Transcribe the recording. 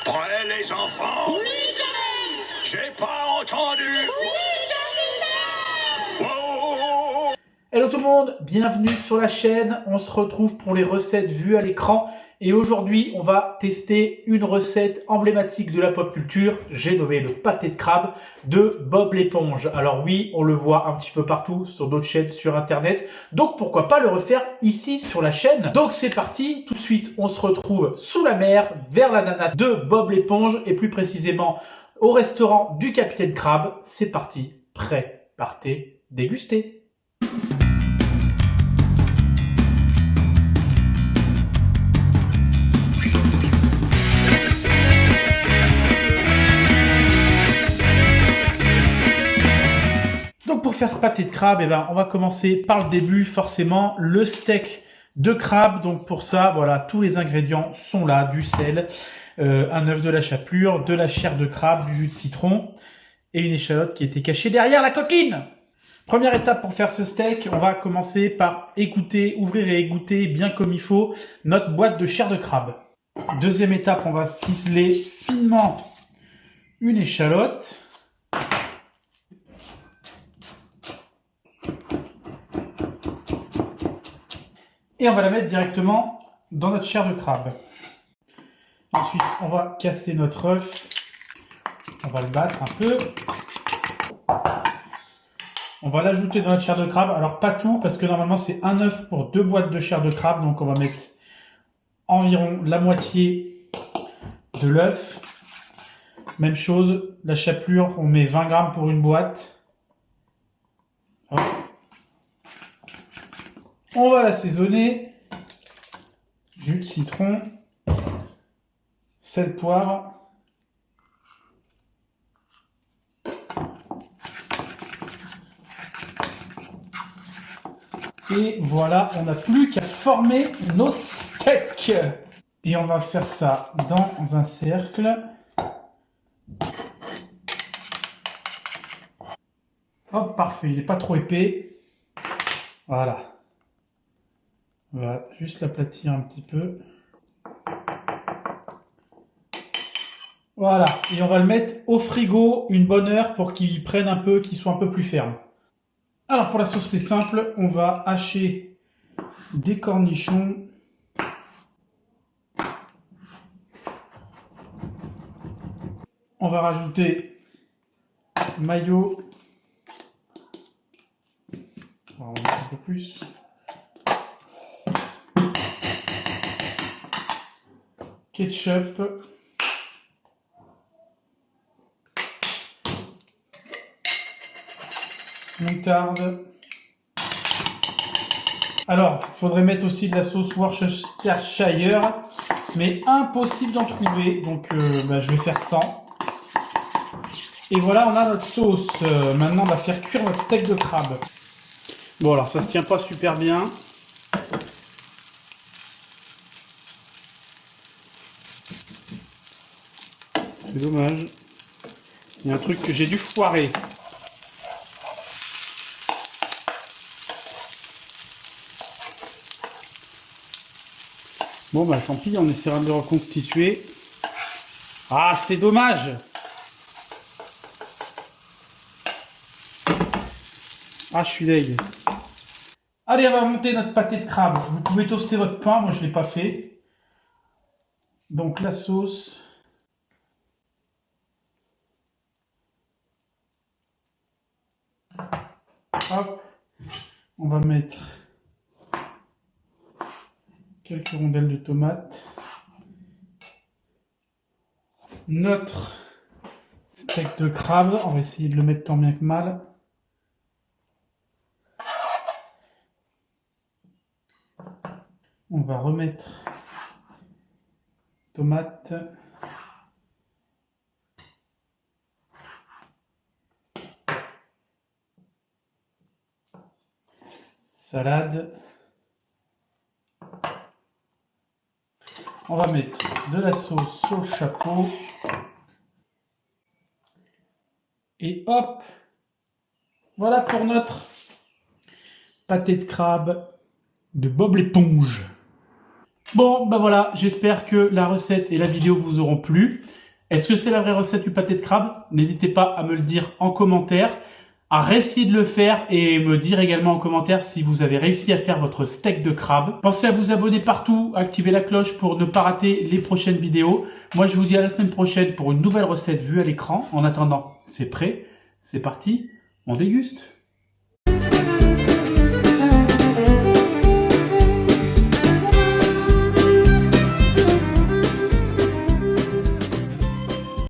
Prêts les enfants? Oui, capitaine! J'ai pas entendu! Oui, capitaine! Wow! Hello tout le monde, bienvenue sur la chaîne. On se retrouve pour les recettes vues à l'écran. Et aujourd'hui, on va tester une recette emblématique de la pop culture. J'ai nommé le pâté de crabe de Bob l'éponge. Alors oui, on le voit un petit peu partout sur d'autres chaînes sur internet. Donc pourquoi pas le refaire ici sur la chaîne. Donc c'est parti, tout de suite on se retrouve sous la mer, vers l'ananas de Bob l'éponge. Et plus précisément au restaurant du Capitaine Crab. C'est parti, prêt, partez, déguster. Donc pour faire ce pâté de crabe, on va commencer par le début, forcément, le steak de crabe. Donc pour ça, voilà, tous les ingrédients sont là, du sel, un œuf, de la chapelure, de la chair de crabe, du jus de citron et une échalote qui était cachée derrière la coquine. Première étape pour faire ce steak, on va commencer par égoutter, ouvrir et égoutter bien comme il faut notre boîte de chair de crabe. Deuxième étape, on va ciseler finement une échalote. Et on va la mettre directement dans notre chair de crabe. Ensuite, on va casser notre œuf. On va le battre un peu. On va l'ajouter dans notre chair de crabe. Alors pas tout, parce que normalement c'est un œuf pour 2 boîtes de chair de crabe. Donc on va mettre environ la moitié de l'œuf. Même chose, la chapelure, on met 20 grammes pour une boîte. Hop. On va l'assaisonner. Jus de citron, sel, poivre. Et voilà, on n'a plus qu'à former nos steaks. Et on va faire ça dans un cercle. Hop, parfait, il n'est pas trop épais. Voilà. On va juste l'aplatir un petit peu. Voilà, et on va le mettre au frigo une bonne heure pour qu'il prenne un peu, qu'il soit un peu plus ferme. Alors pour la sauce c'est simple, on va hacher des cornichons. On va rajouter mayo. On va en mettre un peu plus. Ketchup. Moutarde. Alors, il faudrait mettre aussi de la sauce Worcestershire, mais impossible d'en trouver, donc je vais faire sans. Et voilà, on a notre sauce. Maintenant, on va faire cuire notre steak de crabe. Bon, alors ça se tient pas super bien. C'est dommage. Il y a un truc que j'ai dû foirer. Bon bah tant pis, on essaiera de le reconstituer. Ah, c'est dommage! Ah, je suis deg. Allez, on va monter notre pâté de crabe. Vous pouvez toaster votre pain, moi je ne l'ai pas fait. Donc la sauce. Hop. On va mettre quelques rondelles de tomates. Notre steak de crabe, on va essayer de le mettre tant bien que mal. On va remettre tomates. Salade. On va mettre de la sauce sur le chapeau. Et hop! Voilà pour notre pâté de crabe de Bob l'éponge. Bon, bah voilà, j'espère que la recette et la vidéo vous auront plu. Est-ce que c'est la vraie recette du pâté de crabe? N'hésitez pas à me le dire en commentaire, à réessayer de le faire et me dire également en commentaire si vous avez réussi à faire votre steak de crabe. Pensez à vous abonner partout, activer la cloche pour ne pas rater les prochaines vidéos. Moi, je vous dis à la semaine prochaine pour une nouvelle recette vue à l'écran. En attendant, c'est prêt, c'est parti, on déguste.